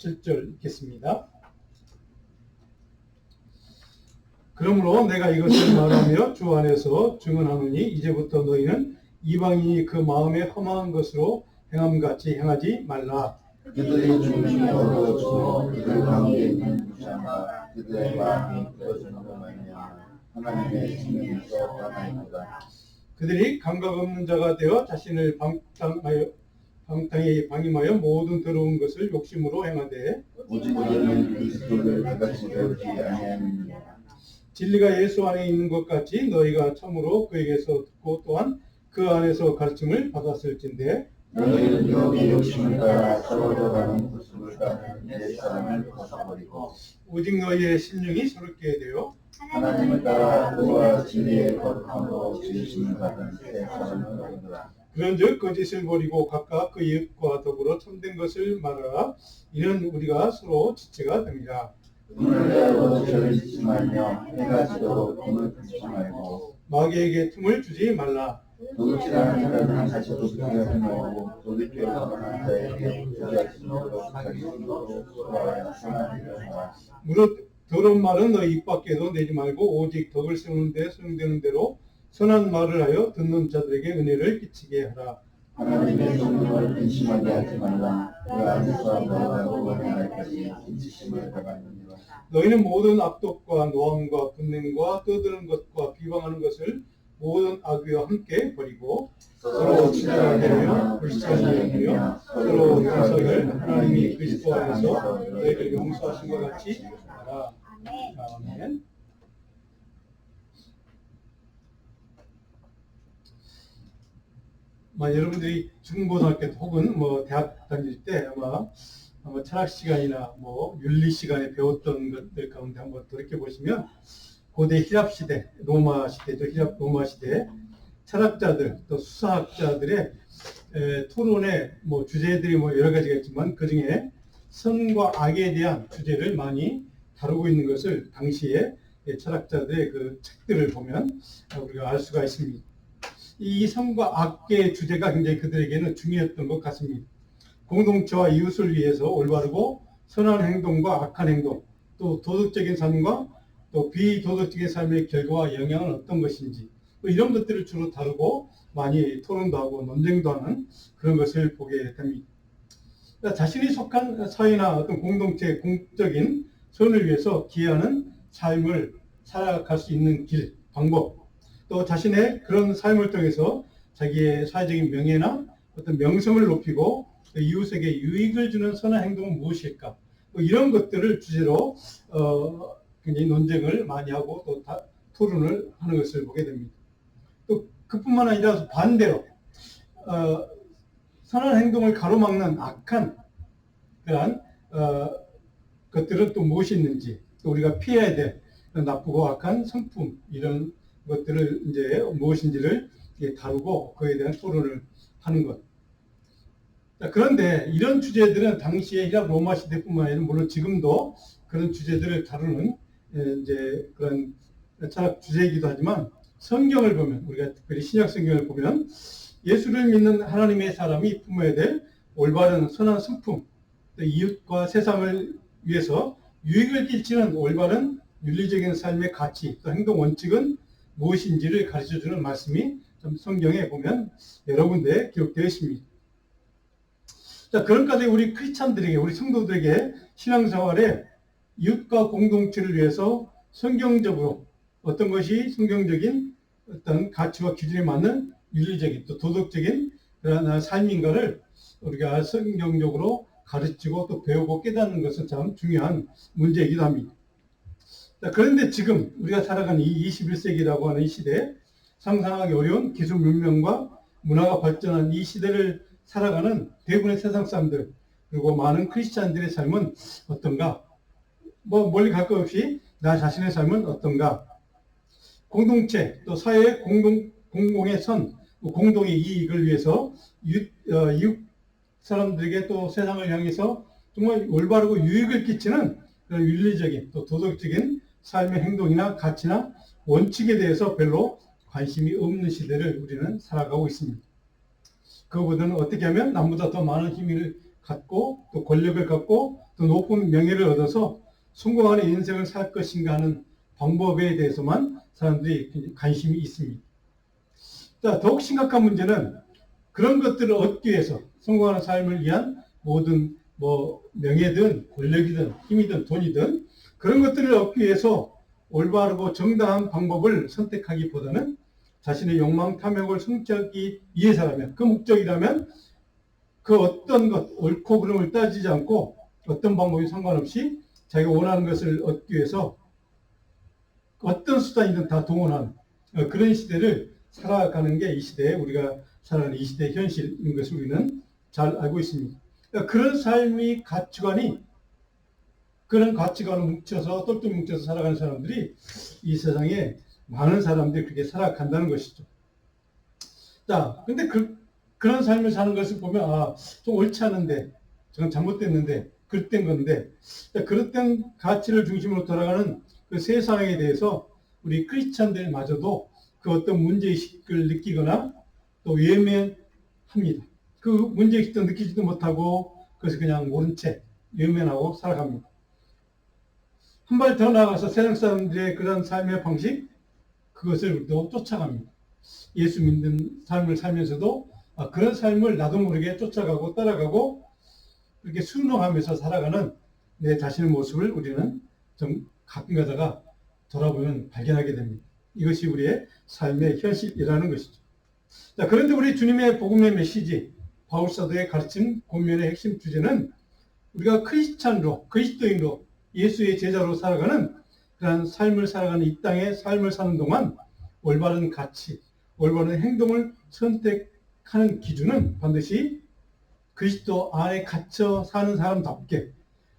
17절 읽겠습니다. 그러므로 내가 이것을 말하며 주 안에서 증언하노니 이제부터 너희는 이방인이 그 마음에 험한 것으로 행함같이 행하지 말라. 그들의 주님이 어두워지고 그들 가운데 있는 무시함과 그들의 마음이 굳어짐으로 말미암아 하나님의 진노에서 떠나니라. 그들이 감각 없는 자가 되어 자신을 방탕에 방임하여 모든 더러운 것을 욕심으로 행하되 오직 너희는 그리스도를 그같이 배우지 아니하느니라. 진리가 예수 안에 있는 것 같이 너희가 참으로 그에게서 듣고 또한 그 안에서 가르침을 받았을진데 너희는 여기 욕심을 따라 떨어져가는 구습을 따르는 옛사람을 벗어버리고 오직 너희의 심령이 새롭게 되어 하나님을 따라 그와 진리의 거룩함으로 지으심을 받은 새 사람을 얻으라. 그런즉 거짓을 버리고 각각 그 이웃과 더불어 참된 것을 말하라. 이는 우리가 서로 지체가 됩니다. 눈을 떼고 저를 잊지 말며 해가 지도록 꿈을 끊지 말고 마귀에게 틈을 주지 말라. 도둑질하는 자들은 다시 도둑질하지 말고 도둑질하는 자에게 도둑질하지 말고 자기 힘으로 수고하여 선한 일을 하라. 무릇 더러운 말은 너희 입 밖에도 내지 말고 오직 덕을 세우는 데 사용되는 대로 선한 말을 하여 듣는 자들에게 은혜를 끼치게 하라. 하나님의 성령을 근심하게 하지 말라. 그 안에서 너희가 구원의 날까지 인치심을 당하느니라. 너희는 모든 악독과 노함과 분냉과 떠드는 것과 비방하는 것을 모든 악의와 함께 버리고 서로 친절하게 하며 불쌍히 여기며 서로 용서를 하나님이 그리스도 안에서 너희를 용서하신 것 같이 하라. 아멘. 여러분들이 중고등학교 혹은 대학 다닐 때 아마 철학 시간이나 윤리 시간에 배웠던 것들 가운데 한번 돌이켜 보시면 고대 히랍 시대, 로마 시대죠. 히랍 로마 시대 철학자들 또 수사학자들의 토론의 주제들이 여러 가지가 있지만 그 중에 선과 악에 대한 주제를 많이 다루고 있는 것을 당시에 철학자들의 그 책들을 보면 우리가 알 수가 있습니다. 이 선과 악의 주제가 굉장히 그들에게는 중요했던 것 같습니다. 공동체와 이웃을 위해서 올바르고 선한 행동과 악한 행동, 또 도덕적인 삶과 또 비도덕적인 삶의 결과와 영향은 어떤 것인지 이런 것들을 주로 다루고 많이 토론도 하고 논쟁도 하는 그런 것을 보게 됩니다. 자신이 속한 사회나 어떤 공동체의 공적인 선을 위해서 기여하는 삶을 살아갈 수 있는 길, 방법, 또 자신의 그런 삶을 통해서 자기의 사회적인 명예나 어떤 명성을 높이고 이웃에게 유익을 주는 선한 행동은 무엇일까? 이런 것들을 주제로 굉장히 논쟁을 많이 하고 또 토론을 하는 것을 보게 됩니다. 또 그뿐만 아니라 반대로 선한 행동을 가로막는 악한 그러한 것들은 또 무엇이 있는지, 또 우리가 피해야 될 나쁘고 악한 성품 이런 것들을 이제 무엇인지를 다루고 그에 대한 토론을 하는 것. 그런데 이런 주제들은 당시에 히랍 로마 시대뿐만 아니라 물론 지금도 그런 주제들을 다루는 이제 그런 철학 주제이기도 하지만 성경을 보면 우리가 특별히 신약 성경을 보면 예수를 믿는 하나님의 사람이 품어야 될 올바른 선한 성품, 또 이웃과 세상을 위해서 유익을 끼치는 올바른 윤리적인 삶의 가치, 또 행동 원칙은 무엇인지를 가르쳐주는 말씀이 좀 성경에 보면 여러 군데 기록되어 있습니다. 자, 그런까지 우리 크리스찬들에게, 우리 성도들에게 신앙생활에 이웃과 공동체를 위해서 성경적으로 어떤 것이 성경적인 어떤 가치와 기준에 맞는 윤리적인 또 도덕적인 그런 삶인가를 우리가 성경적으로 가르치고 또 배우고 깨닫는 것은 참 중요한 문제이기도 합니다. 자, 그런데 지금 우리가 살아가는 이 21세기라고 하는 이 시대에 상상하기 어려운 기술 문명과 문화가 발전한 이 시대를 살아가는 대부분의 세상 사람들 그리고 많은 크리스찬들의 삶은 어떤가? 멀리 갈 것 없이 나 자신의 삶은 어떤가? 공동체 또 사회의 공공의 선, 공동의 이익을 위해서 이웃 사람들에게 또 세상을 향해서 정말 올바르고 유익을 끼치는 그런 윤리적인 또 도덕적인 삶의 행동이나 가치나 원칙에 대해서 별로 관심이 없는 시대를 우리는 살아가고 있습니다. 그거보다는 어떻게 하면 남보다 더 많은 힘을 갖고 또 권력을 갖고 또 높은 명예를 얻어서 성공하는 인생을 살 것인가 하는 방법에 대해서만 사람들이 관심이 있습니다. 자, 더욱 심각한 문제는 그런 것들을 얻기 위해서 성공하는 삶을 위한 모든 명예든 권력이든 힘이든 돈이든 그런 것들을 얻기 위해서 올바르고 정당한 방법을 선택하기보다는 자신의 욕망, 탐욕을 성취하기 위해서라면, 그 목적이라면 그 어떤 것, 옳고 그름을 따지지 않고 어떤 방법이 상관없이 자기가 원하는 것을 얻기 위해서 어떤 수단이든 다 동원하는 그런 시대를 살아가는 게 이 시대에 우리가 살아가는 이 시대의 현실인 것을 우리는 잘 알고 있습니다. 그러니까 그런 삶의 가치관이 그런 가치관을 뭉쳐서 똘똘 뭉쳐서 살아가는 사람들이 이 세상에 많은 사람들이 그렇게 살아간다는 것이죠. 자, 근데 그런 삶을 사는 것을 보면 좀 옳지 않은데, 저건 잘못됐는데, 그릇된 건데, 그릇된 가치를 중심으로 돌아가는 그 세상에 대해서 우리 크리스찬들마저도 그 어떤 문제의식을 느끼거나 또 외면합니다. 그 문제의식도 느끼지도 못하고 그래서 그냥 모른 채 외면하고 살아갑니다. 한 발 더 나아가서 세상 사람들의 그런 삶의 방식, 그것을 우리도 쫓아갑니다. 예수 믿는 삶을 살면서도 그런 삶을 나도 모르게 쫓아가고 따라가고 그렇게 순응하면서 살아가는 내 자신의 모습을 우리는 좀 가끔 가다가 돌아보면 발견하게 됩니다. 이것이 우리의 삶의 현실이라는 것이죠. 자, 그런데 우리 주님의 복음의 메시지, 바울사도의 가르침 권면의 핵심 주제는 우리가 크리스찬으로, 그리스도인으로, 예수의 제자로 살아가는 그런 삶을 살아가는 이 땅의 삶을 사는 동안 올바른 가치, 올바른 행동을 선택하는 기준은 반드시 그리스도 안에 갇혀 사는 사람답게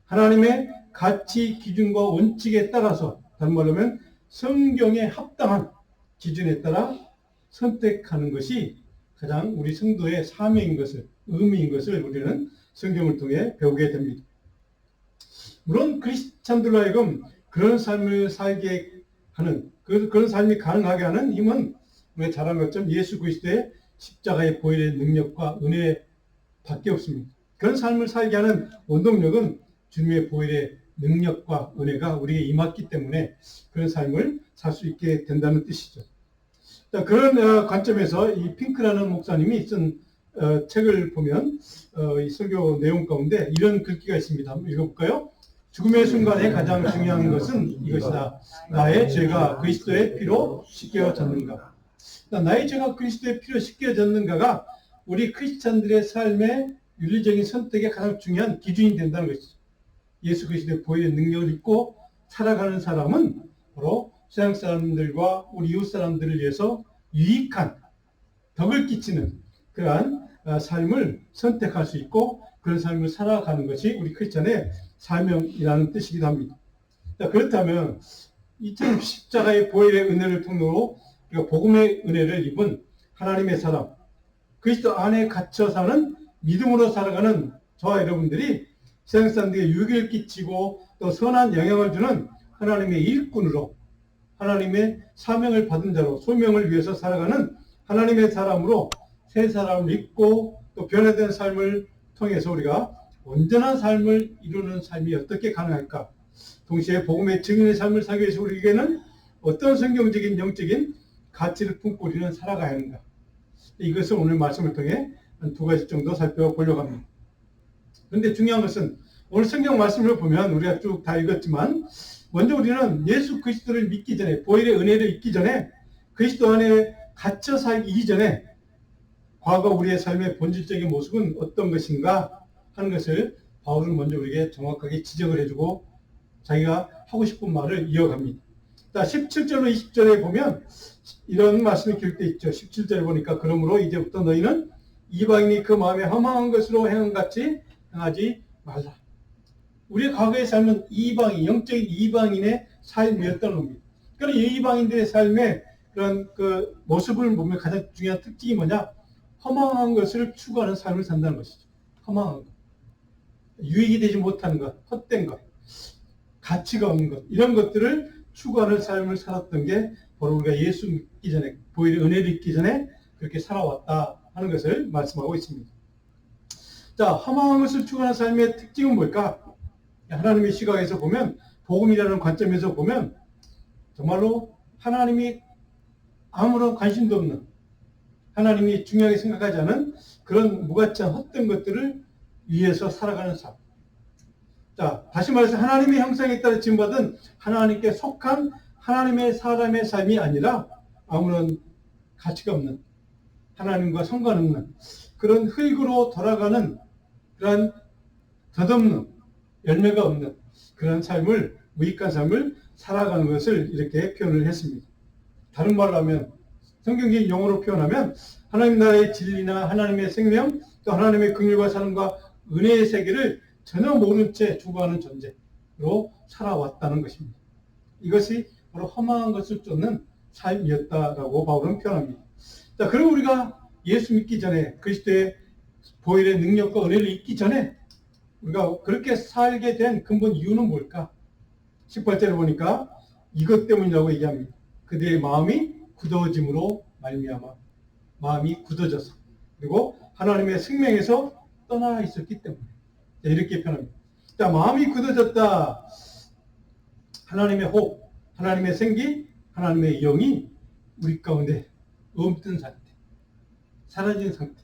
하나님의 가치 기준과 원칙에 따라서, 다른 말로 하면 성경에 합당한 기준에 따라 선택하는 것이 가장 우리 성도의 사명인 것을, 의미인 것을 우리는 성경을 통해 배우게 됩니다. 물론 크리스찬들로 하여금 그런 삶을 살게 하는, 그런 삶이 가능하게 하는 힘은 우리가 잘 아는 것처럼 예수 그리스도의 십자가의 보혈의 능력과 은혜밖에 없습니다. 그런 삶을 살게 하는 원동력은 주님의 보혈의 능력과 은혜가 우리에게 임했기 때문에 그런 삶을 살 수 있게 된다는 뜻이죠. 자, 그런 관점에서 이 핑크라는 목사님이 쓴 책을 보면 이 설교 내용 가운데 이런 글귀가 있습니다. 한번 읽어볼까요? 죽음의 순간에 가장 중요한 것은 이것이다. 나의 죄가 그리스도의 피로 씻겨졌는가. 나의 죄가 그리스도의 피로 씻겨졌는가가 우리 크리스찬들의 삶의 윤리적인 선택의 가장 중요한 기준이 된다는 것이죠. 예수 그리스도의 보혈의 능력을 입고 살아가는 사람은 바로 세상 사람들과 우리 이웃 사람들을 위해서 유익한 덕을 끼치는 그러한 삶을 선택할 수 있고 그런 삶을 살아가는 것이 우리 크리스찬의 사명이라는 뜻이기도 합니다. 자, 그렇다면 이처럼 십자가의 보혈의 은혜를 통로로 우리가 복음의 은혜를 입은 하나님의 사람, 그리스도 안에 갇혀 사는 믿음으로 살아가는 저와 여러분들이 세상 사람들에게 유익을 끼치고 또 선한 영향을 주는 하나님의 일꾼으로, 하나님의 사명을 받은 자로 소명을 위해서 살아가는 하나님의 사람으로 새 사람을 입고 또 변화된 삶을 통해서 우리가 온전한 삶을 이루는 삶이 어떻게 가능할까? 동시에 복음의 증인의 삶을 살기 위해서 우리에게는 어떤 성경적인 영적인 가치를 품고 우리는 살아가야 하는가? 이것을 오늘 말씀을 통해 한 두 가지 정도 살펴보려고 합니다. 그런데 중요한 것은 오늘 성경 말씀을 보면 우리가 쭉 다 읽었지만 먼저 우리는 예수 그리스도를 믿기 전에, 보혈의 은혜를 입기 전에, 그리스도 안에 갇혀 살기 이전에 과거 우리의 삶의 본질적인 모습은 어떤 것인가 하는 것을 바울은 먼저 우리에게 정확하게 지적을 해주고 자기가 하고 싶은 말을 이어갑니다. 자, 17절로 20절에 보면 이런 말씀이 기록되어 있죠. 17절에 보니까 그러므로 이제부터 너희는 이방인이 그 마음에 허망한 것으로 행함같이 행하지 말라. 우리의 과거의 삶은 이방인, 영적인 이방인의 삶이었다는 겁니다. 그러나 이방인들의 삶의 그런 그 모습을 보면 가장 중요한 특징이 뭐냐? 허망한 것을 추구하는 삶을 산다는 것이죠. 허망한 것. 유익이 되지 못하는 것, 헛된 것, 가치가 없는 것, 이런 것들을 추구하는 삶을 살았던 게 바로 우리가 예수 믿기 전에, 보혈의 은혜를 입기 전에 그렇게 살아왔다 하는 것을 말씀하고 있습니다. 자, 허망한 것을 추구하는 삶의 특징은 뭘까? 하나님의 시각에서 보면, 복음이라는 관점에서 보면 정말로 하나님이 아무런 관심도 없는, 하나님이 중요하게 생각하지 않은 그런 무가치한 헛된 것들을 위해서 살아가는 삶. 자, 다시 말해서 하나님의 형상에 따라 지음받은 하나님께 속한 하나님의 사람의 삶이 아니라 아무런 가치가 없는, 하나님과 상관없는 그런 흙으로 돌아가는 그런 덧없는, 열매가 없는 그런 삶을, 무익한 삶을 살아가는 것을 이렇게 표현을 했습니다. 다른 말로 하면, 성경적인 용어로 표현하면 하나님 나라의 진리나 하나님의 생명, 또 하나님의 긍휼과 사랑과 은혜의 세계를 전혀 모르는 채 죽어가는 존재로 살아왔다는 것입니다. 이것이 바로 허망한 것을 쫓는 삶이었다라고 바울은 표현합니다. 자, 그럼 우리가 예수 믿기 전에, 그리스도의 보혈의 능력과 은혜를 잊기 전에 우리가 그렇게 살게 된 근본 이유는 뭘까? 18절에 보니까 이것 때문이라고 얘기합니다. 그들의 마음이 굳어짐으로 말미암아, 마음이 굳어져서, 그리고 하나님의 생명에서 떠나 있었기 때문에. 자, 이렇게 표현합니다. 자, 마음이 굳어졌다. 하나님의 호흡, 하나님의 생기, 하나님의 영이 우리 가운데 없던 상태, 사라진 상태.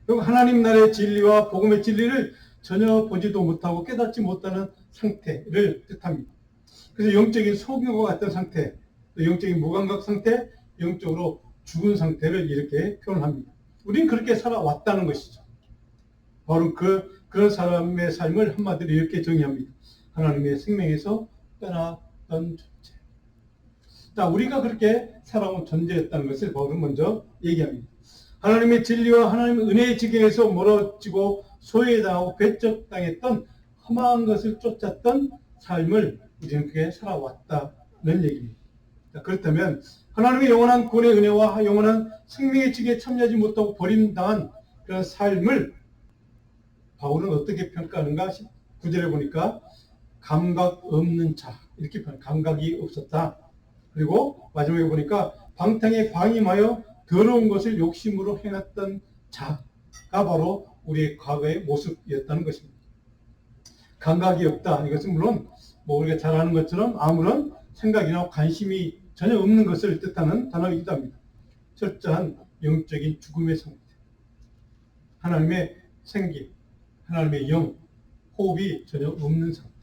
그리고 하나님 나라의 진리와 복음의 진리를 전혀 보지도 못하고 깨닫지 못하는 상태를 뜻합니다. 그래서 영적인 소경과 같은 상태, 또 영적인 무감각 상태, 영적으로 죽은 상태를 이렇게 표현합니다. 우리는 그렇게 살아왔다는 것이죠. 바로 그런 사람의 삶을 한마디로 이렇게 정의합니다. 하나님의 생명에서 떠났던 존재. 자, 우리가 그렇게 살아온 존재였다는 것을 바울은 먼저 얘기합니다. 하나님의 진리와 하나님의 은혜의 지경에서 멀어지고 소외당하고 배척당했던 험한 것을 쫓았던 삶을 우리는 그렇게 살아왔다는 얘기입니다. 자, 그렇다면 하나님의 영원한 구원의 은혜와 영원한 생명의 지경에 참여하지 못하고 버림당한 그런 삶을 바울은 어떻게 평가하는가? 9절에 보니까 감각 없는 자, 이렇게 감각이 없었다. 그리고 마지막에 보니까 방탕에 방임하여 더러운 것을 욕심으로 행했던 자가 바로 우리의 과거의 모습이었다는 것입니다. 감각이 없다. 이것은 물론 우리가 잘 아는 것처럼 아무런 생각이나 관심이 전혀 없는 것을 뜻하는 단어이기도 합니다. 철저한 영적인 죽음의 상태, 하나님의 생기, 하나님의 영, 호흡이 전혀 없는 상태.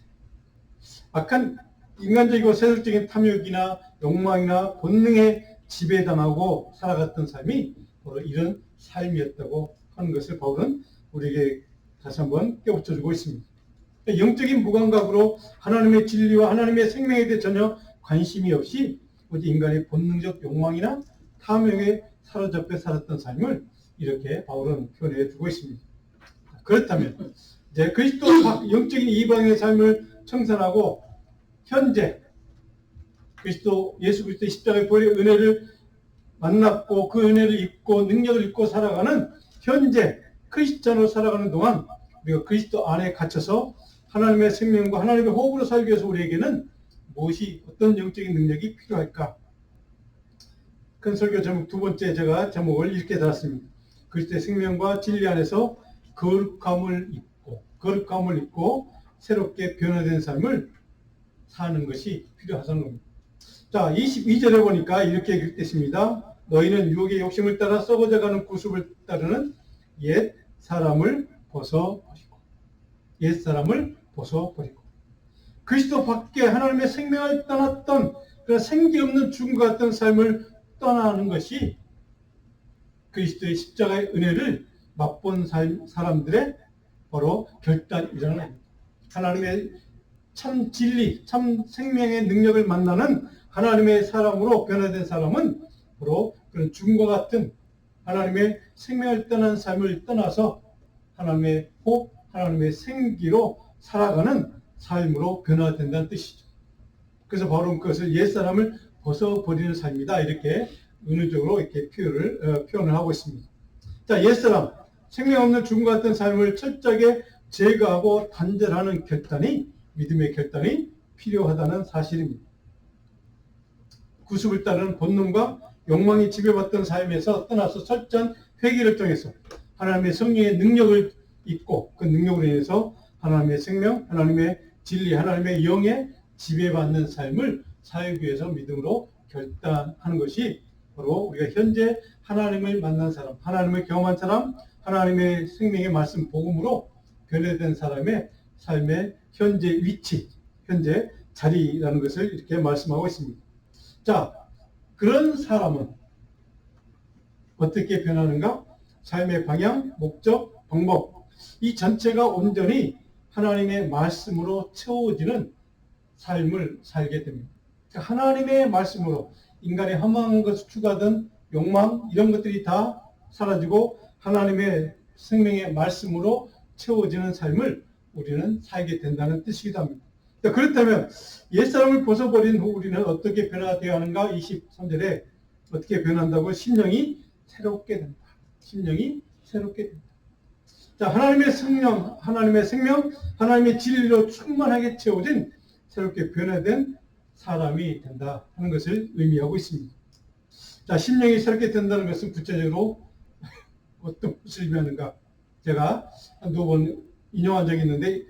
악한 인간적이고 세속적인 탐욕이나 욕망이나 본능에 지배당하고 살아갔던 삶이 바로 이런 삶이었다고 하는 것을 바울은 우리에게 다시 한번 깨우쳐주고 있습니다. 영적인 무감각으로 하나님의 진리와 하나님의 생명에 대해 전혀 관심이 없이 오직 인간의 본능적 욕망이나 탐욕에 사로잡혀 살았던 삶을 이렇게 바울은 표현해 주고 있습니다. 그렇다면 이제 그리스도 영적인 이방의 삶을 청산하고 현재 예수 그리스도의 십자가의 보혈의 은혜를 만났고 그 은혜를 입고 능력을 입고 살아가는 현재 크리스찬으로 살아가는 동안 우리가 그리스도 안에 갇혀서 하나님의 생명과 하나님의 호흡으로 살기 위해서 우리에게는 무엇이, 어떤 영적인 능력이 필요할까? 큰 설교 제목 두 번째 제가 제목을 이렇게 달았습니다. 그리스도의 생명과 진리 안에서 거룩함을 입고 새롭게 변화된 삶을 사는 것이 필요하다는 겁니다. 자, 22절에 보니까 이렇게 읽겠습니다. 너희는 유혹의 욕심을 따라 썩어져가는 구습을 따르는 옛 사람을 벗어버리고 그리스도 밖에 하나님의 생명을 떠났던 그 생기 없는 죽음과 같은 삶을 떠나는 것이 그리스도의 십자가의 은혜를 맛본 사람들의 바로 결단이라는 겁니다. 하나님의 참 진리, 참 생명의 능력을 만나는 하나님의 사람으로 변화된 사람은 바로 그런 죽음과 같은 하나님의 생명을 떠난 삶을 떠나서 하나님의 호흡, 하나님의 생기로 살아가는 삶으로 변화된다는 뜻이죠. 그래서 바로 그것을 옛사람을 벗어버리는 삶이다. 이렇게 은유적으로 이렇게 표현을 하고 있습니다. 자, 옛사람, 생명 없는 죽음과 같은 삶을 철저하게 제거하고 단절하는 결단이, 믿음의 결단이 필요하다는 사실입니다. 구습을 따르는 본능과 욕망이 지배받던 삶에서 떠나서 철저한 회개를 통해서 하나님의 성령의 능력을 있고 그 능력으로 인해서 하나님의 생명, 하나님의 진리, 하나님의 영에 지배받는 삶을 살기 위해서 믿음으로 결단하는 것이 바로 우리가 현재 하나님을 만난 사람, 하나님을 경험한 사람, 하나님의 생명의 말씀 복음으로 변화된 사람의 삶의 현재 위치, 현재 자리라는 것을 이렇게 말씀하고 있습니다. 자, 그런 사람은 어떻게 변하는가? 삶의 방향, 목적, 방법, 이 전체가 온전히 하나님의 말씀으로 채워지는 삶을 살게 됩니다. 하나님의 말씀으로 인간의 허망한 것을 추구하던 욕망 이런 것들이 다 사라지고 하나님의 생명의 말씀으로 채워지는 삶을 우리는 살게 된다는 뜻이기도 합니다. 그렇다면 옛사람을 벗어버린 후 우리는 어떻게 변화되어야 하는가? 23절에 어떻게 변한다고? 심령이 새롭게 된다. 심령이 새롭게 된다. 자, 하나님의 성령, 하나님의 생명, 하나님의 진리로 충만하게 채워진 새롭게 변화된 사람이 된다 하는 것을 의미하고 있습니다. 자, 심령이 새롭게 된다는 것은 구체적으로 어떤 것을 의미하는가? 제가 한두 번 인용한 적이 있는데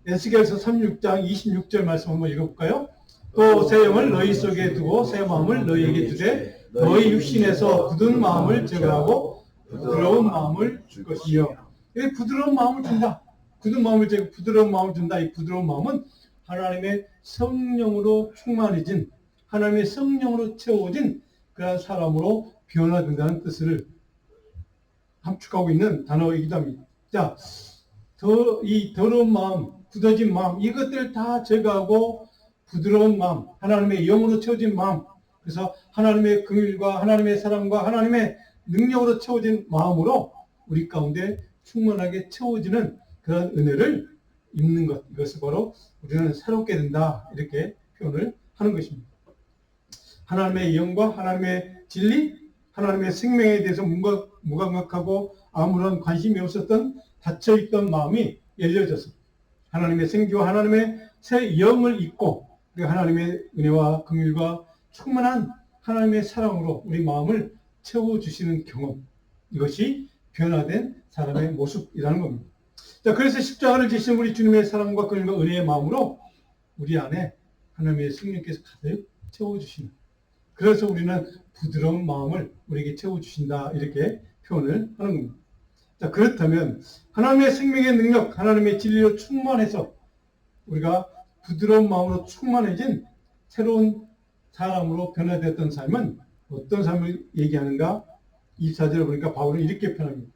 에스겔서 36장 26절 말씀 한번 읽어볼까요? 또 새 영을 너희 속에 두고 새 마음을 너희에게 주되 너희 육신에서 굳은 마음을 제거하고 부드러운 마음을 줄 것이요. 이 부드러운 마음을 준다. 굳은 마음을 제거, 부드러운 마음을 준다. 이 부드러운 마음은 하나님의 성령으로 충만해진, 하나님의 성령으로 채워진 그러한 사람으로 변화된다는 뜻을 함축하고 있는 단어이기도 합니다. 자, 이 더러운 마음, 굳어진 마음, 이것들을 다 제거하고 부드러운 마음, 하나님의 영으로 채워진 마음, 그래서 하나님의 긍휼과 하나님의 사랑과 하나님의 능력으로 채워진 마음으로 우리 가운데 충만하게 채워지는 그런 은혜를 입는 것, 이것을 바로 우리는 새롭게 된다 이렇게 표현을 하는 것입니다. 하나님의 영과 하나님의 진리, 하나님의 생명에 대해서 무감각하고 아무런 관심이 없었던 닫혀있던 마음이 열려져서 하나님의 생기와 하나님의 새 영을 입고 하나님의 은혜와 긍휼과 충만한 하나님의 사랑으로 우리 마음을 채워주시는 경험, 이것이 변화된 사람의 모습이라는 겁니다. 자, 그래서 십자가를 지신 우리 주님의 사랑과 긍휼과 은혜의 마음으로 우리 안에 하나님의 성령께서 가득 채워주시는, 그래서 우리는 부드러운 마음을 우리에게 채워주신다 이렇게 표현을 하는 겁니다. 자, 그렇다면 하나님의 생명의 능력, 하나님의 진리로 충만해서 우리가 부드러운 마음으로 충만해진 새로운 사람으로 변화되었던 삶은 어떤 삶을 얘기하는가? 24절을 보니까 바울은 이렇게 표현합니다.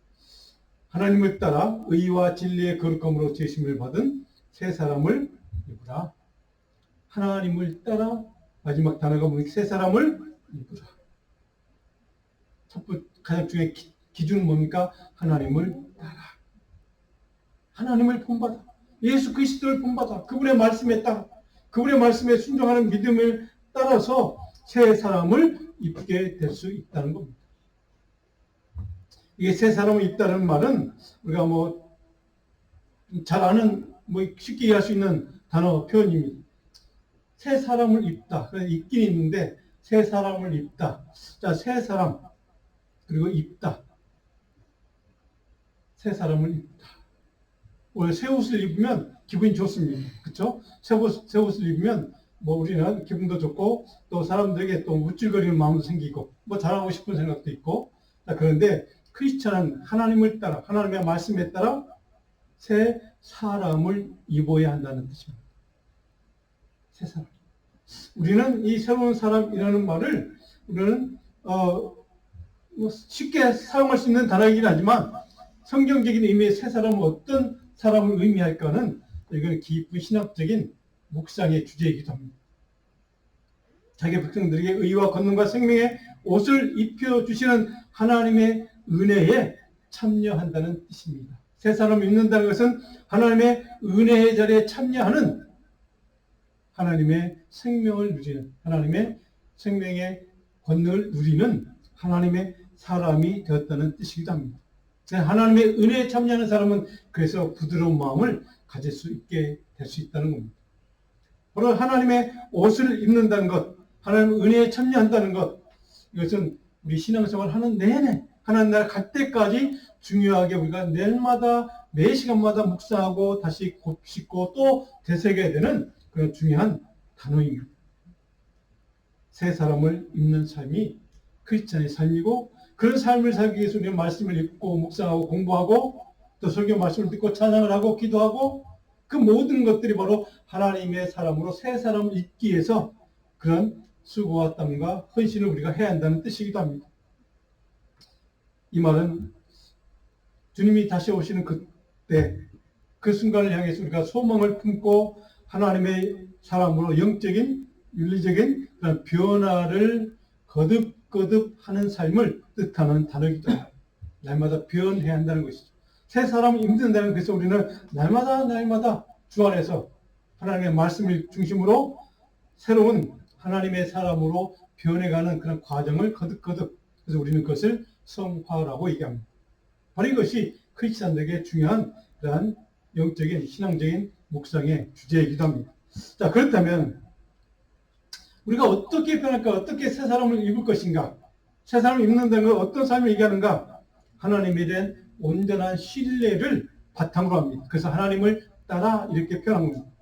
하나님을 따라 의와 진리의 거룩함으로 제심을 받은 새 사람을 입으라. 하나님을 따라, 마지막 단어가 보니까 새 사람을 입으라. 첫 번째 가장 중요한 기준은 뭡니까? 하나님을 따라. 하나님을 본받아. 예수 그리스도를 본받아. 그분의 말씀에 따라, 그분의 말씀에 순종하는 믿음을 따라서 새 사람을 입게 될 수 있다는 겁니다. 이게 새 사람을 입다는 말은 우리가 잘 아는, 쉽게 이해할 수 있는 단어 표현입니다. 새 사람을 입다. 입긴 있는데 새 사람을 입다. 자, 새 사람 그리고 입다. 새 사람을 입다. 원래 새 옷을 입으면 기분이 좋습니다. 그렇죠? 새 옷을 입으면 우리는 기분도 좋고 또 사람들에게 또 우쭐거리는 마음도 생기고 잘하고 싶은 생각도 있고. 자, 그런데 크리스천은 하나님을 따라, 하나님의 말씀에 따라 새 사람을 입어야 한다는 뜻입니다. 새 사람. 우리는 이 새로운 사람이라는 말을 우리는 쉽게 사용할 수 있는 단어이긴 하지만 성경적인 의미의 새 사람은 어떤 사람을 의미할까는 이건 깊은 신학적인 묵상의 주제이기도 합니다. 자기 백성들에게 의와 권능과 생명의 옷을 입혀주시는 하나님의 은혜에 참여한다는 뜻입니다. 새 사람을 입는다는 것은 하나님의 은혜의 자리에 참여하는, 하나님의 생명을 누리는, 하나님의 생명의 권능을 누리는 하나님의 사람이 되었다는 뜻이기도 합니다. 하나님의 은혜에 참여하는 사람은 그래서 부드러운 마음을 가질 수 있게 될 수 있다는 겁니다. 바로 하나님의 옷을 입는다는 것, 하나님의 은혜에 참여한다는 것, 이것은 우리 신앙생활 하는 내내, 하나님 나라 갈 때까지 중요하게 우리가 날마다 매 시간마다 묵상하고 다시 곱씹고 또 되새겨야 되는 그런 중요한 단어입니다. 새 사람을 입는 삶이 크리스찬의 삶이고, 그런 삶을 살기 위해서 우리는 말씀을 읽고 묵상하고 공부하고 또 설교 말씀을 듣고 찬양을 하고 기도하고, 그 모든 것들이 바로 하나님의 사람으로 새 사람을 입기 위해서 그런 수고와 땀과 헌신을 우리가 해야 한다는 뜻이기도 합니다. 이 말은 주님이 다시 오시는 그때, 그 순간을 향해서 우리가 소망을 품고 하나님의 사람으로 영적인, 윤리적인 그런 변화를 거듭거듭 하는 삶을 뜻하는 단어이기도 합니다. 날마다 변해야 한다는 것이죠. 새 사람을 입는다는 것에서 우리는 날마다 주 안에서 하나님의 말씀을 중심으로 새로운 하나님의 사람으로 변해가는 그런 과정을 거듭거듭, 그래서 우리는 그것을 성화라고 얘기합니다. 바로 이것이 크리스찬들에게 중요한 그러한 영적인, 신앙적인 묵상의 주제이기도 합니다. 자, 그렇다면 우리가 어떻게 변할까? 어떻게 새 사람을 입을 것인가? 새 사람을 입는다는 건 어떤 삶을 얘기하는가? 하나님에 대한 온전한 신뢰를 바탕으로 합니다. 그래서 하나님을 따라 이렇게 표현한 겁니다.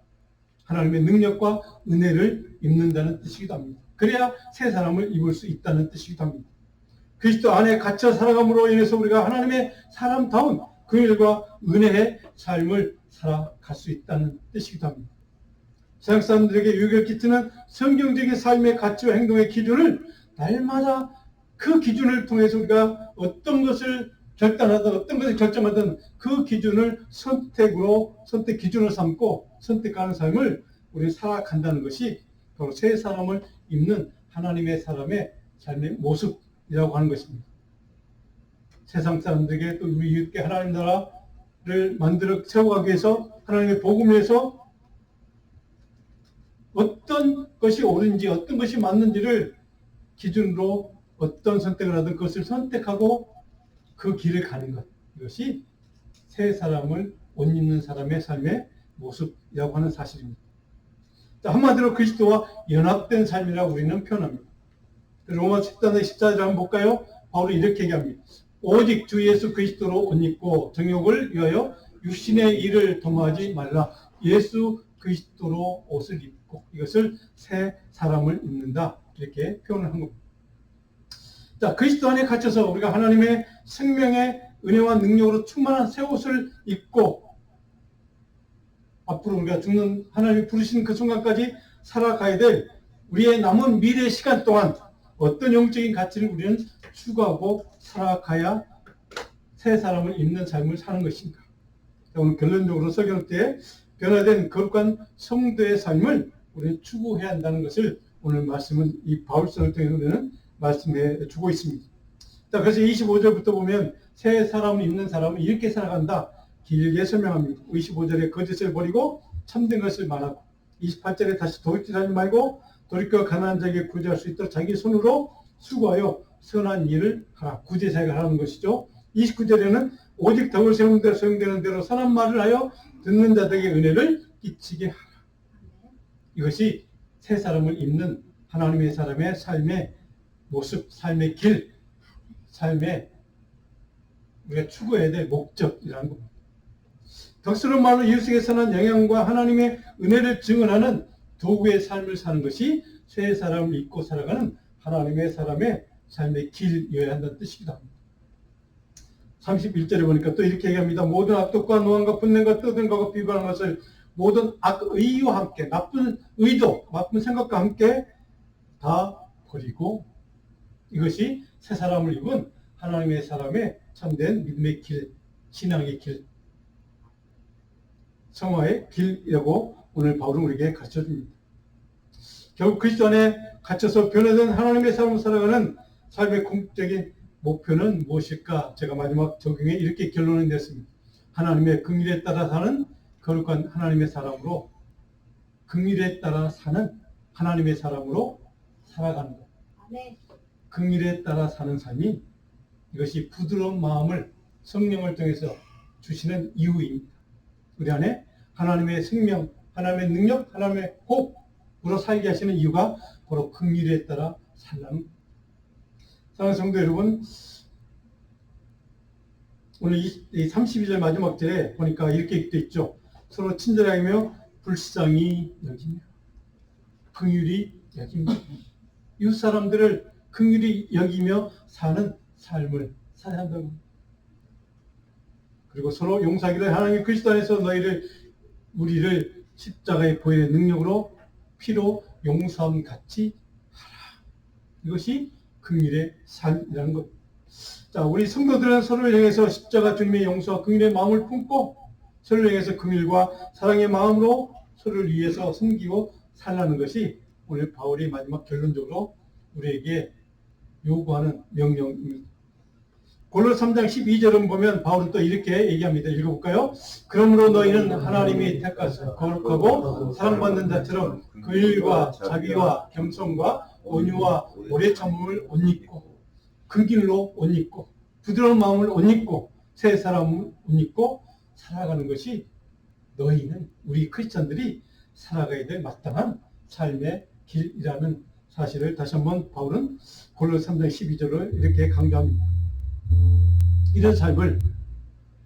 하나님의 능력과 은혜를 입는다는 뜻이기도 합니다. 그래야 새 사람을 입을 수 있다는 뜻이기도 합니다. 그리스도 안에 갇혀 살아감으로 인해서 우리가 하나님의 사람다운 긍휼과 은혜의 삶을 살아갈 수 있다는 뜻이기도 합니다. 세상 사람들에게 유익을 끼치는 성경적인 삶의 가치와 행동의 기준을 날마다 그 기준을 통해서 우리가 어떤 것을 결단하든 어떤 것을 결정하든 그 기준을 선택 기준을 삼고 선택하는 삶을 우리 살아간다는 것이 바로 새 사람을 입는 하나님의 사람의 삶의 모습이라고 하는 것입니다. 세상 사람들에게 또 우리 이웃께 하나님 나라를 만들어 세워가기 위해서 하나님의 복음을 위해서 어떤 것이 옳은지 어떤 것이 맞는지를 기준으로 어떤 선택을 하든 그것을 선택하고 그 길을 가는 것, 이것이 새 사람을 옷 입는 사람의 삶의 모습이라고 하는 사실입니다. 한마디로 그리스도와 연합된 삶이라고 우리는 표현합니다. 로마 14장 14절 한번 볼까요? 바울이 이렇게 얘기합니다. 오직 주 예수 그리스도로 옷 입고 정욕을 위하여 육신의 일을 도모하지 말라. 예수 그리스도로 옷을 입고, 이것을 새 사람을 입는다, 이렇게 표현을 한 겁니다. 자, 그리스도 안에 갇혀서 우리가 하나님의 생명의 은혜와 능력으로 충만한 새 옷을 입고 앞으로 우리가 죽는 하나님이 부르시는 그 순간까지 살아가야 될 우리의 남은 미래 시간 동안 어떤 영적인 가치를 우리는 추구하고 살아가야 새 사람을 입는 삶을 사는 것인가? 자, 오늘 결론적으로 설교 때 변화된 거룩한 성도의 삶을 우리는 추구해야 한다는 것을 오늘 말씀은 이 바울서를 통해서 우리는 말씀해 주고 있습니다. 자, 그래서 25절부터 보면 새 사람을 입는 사람은 이렇게 살아간다, 길게 설명합니다. 25절에 거짓을 버리고 참된 것을 말하고, 28절에 다시 도둑질하지 말고 돌이켜 가난한 자에게 구제할 수 있도록 자기 손으로 수고하여 선한 일을 하라. 구제사역을 하는 것이죠. 29절에는 오직 덕을 세우는 대로 소용되는 대로 선한 말을 하여 듣는 자들에게 은혜를 끼치게 하라. 이것이 새 사람을 입는 하나님의 사람의 삶의 모습, 삶의 길, 삶의 우리가 추구해야 될 목적이라는 겁니다. 덕스러운 말로 이웃에게 선한 영향과 하나님의 은혜를 증언하는 도구의 삶을 사는 것이 새 사람을 입고 살아가는 하나님의 사람의 삶의 길이어야 한다는 뜻이기도 합니다. 31절에 보니까 또 이렇게 얘기합니다. 모든 악독과 노함과 분냄과 떠들과 비방하는 것을 모든 악의와 함께, 나쁜 의도, 나쁜 생각과 함께 다 버리고, 이것이 새 사람을 입은 하나님의 사람의 참된 믿음의 길, 신앙의 길, 성화의 길이라고 오늘 바울은 우리에게 가르쳐줍니다. 결국 그리스도 안에 갇혀서 변화된 하나님의 사람으로 살아가는 삶의 궁극적인 목표는 무엇일까? 제가 마지막 적용에 이렇게 결론을 냈습니다. 하나님의 긍휼에 따라 사는 거룩한 하나님의 사람으로, 긍휼에 따라 사는 하나님의 사람으로 살아가는 것. 긍휼에 따라 사는 삶이, 이것이 부드러운 마음을 성령을 통해서 주시는 이유입니다. 우리 안에 하나님의 생명, 하나님의 능력, 하나님의 호흡으로 살게 하시는 이유가 바로 긍휼에 따라 살라는. 사랑하는 성도 여러분, 오늘 이 32절 마지막 절에 보니까 이렇게 돼 있죠. 서로 친절하며 불쌍히 여기며 긍휼히 여기며 이웃 사람들을 긍휼히 여기며 사는 삶을 살아야 한다고 합니다. 그리고 서로 용서하기를 하나님의 그리스도 안에서 우리를 십자가의 보혈의 능력으로 피로 용서함 같이 하라. 이것이 긍휼의 삶이라는 것. 자, 우리 성도들은 서로를 향해서 십자가 주님의 용서와 긍휼의 마음을 품고 서로를 향해서 긍휼과 사랑의 마음으로 서로를 위해서 섬기고 살라는 것이 오늘 바울이 마지막 결론적으로 우리에게 요구하는 명령입니다. 골로새 3장 12절은 보면 바울은 또 이렇게 얘기합니다. 읽어볼까요? 그러므로 너희는 하나님이 택하사 거룩하고 사랑받는 자처럼 긍휼과 자비와 겸손과 온유와 오래 참음을 옷 입고 그 길로 옷 입고 부드러운 마음을 옷 입고 새 사람을 옷 입고 살아가는 것이 너희는 우리 크리스천들이 살아가야 될 마땅한 삶의 길이라는 사실을 다시 한번 바울은 골로새 3장 12절을 이렇게 강조합니다. 이런 삶을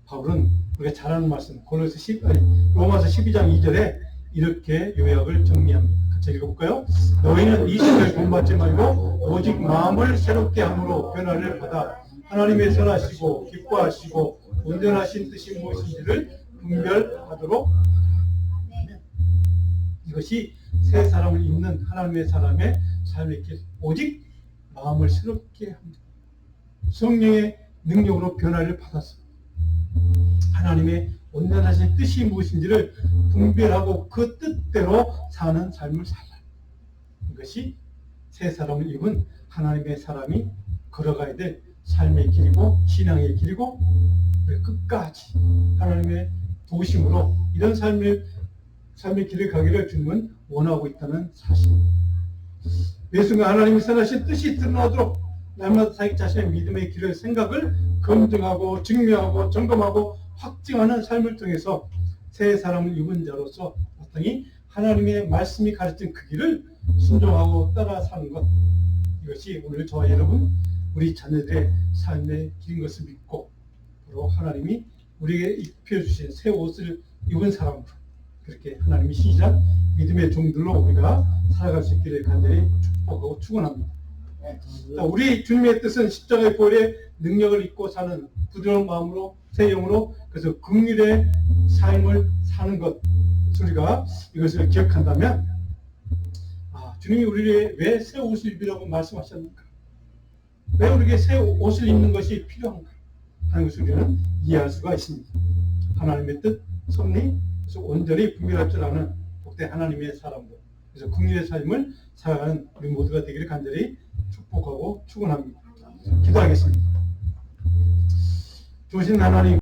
바울은 우리가 잘 아는 말씀 로마서 12장 2절에 이렇게 요약을 정리합니다. 같이 읽어볼까요? 너희는 이 세상을 본받지 말고 오직 마음을 새롭게 함으로 변화를 받아 하나님의 선하시고 기뻐하시고 온전하신 뜻이 무엇인지를 분별하도록 하라. 이것이 새 사람을 입는 하나님의 사람의 삶의 길, 오직 마음을 새롭게 합니다. 성령의 능력으로 변화를 받았어. 하나님의 온전하신 뜻이 무엇인지를 분별하고 그 뜻대로 사는 삶을 살라. 이것이 새 사람을 입은 하나님의 사람이 걸어가야 될 삶의 길이고 신앙의 길이고 끝까지 하나님의 도심으로 이런 삶의 길을 가기를 주님은 원하고 있다는 사실입니다. 매 순간 하나님의 선하신 뜻이 드러나도록 날마다 자기 자신의 믿음의 길을 생각을 검증하고 증명하고 점검하고 확증하는 삶을 통해서 새 사람을 입은 자로서 마땅히 하나님의 말씀이 가르친 그 길을 순종하고 따라 사는 것, 이것이 오늘 저와 여러분 우리 자녀들의 삶의 길인 것을 믿고 바로 하나님이 우리에게 입혀주신 새 옷을 입은 사람으로 그렇게 하나님이 신실한 믿음의 종들로 우리가 살아갈 수 있기를 간절히 축복하고 축원합니다. 자, 우리 주님의 뜻은 십자가의 보혈의 능력을 입고 사는 부드러운 마음으로 새 영으로 그래서 긍휼의 삶을 사는 것, 우리가 이것을 기억한다면 주님이 우리에게 왜 새 옷을 입으라고 말씀하셨는가, 왜 우리에게 새 옷을 입는 것이 필요한가 하는 것을 우리는 이해할 수가 있습니다. 하나님의 뜻, 섭리, 그래서 온전히 분별할 줄 아는 복된 하나님의 사람들, 그래서 긍휼의 삶을 살아가는 우리 모두가 되기를 간절히 축복하고 축원합니다. 기도하겠습니다. 주신 하나님,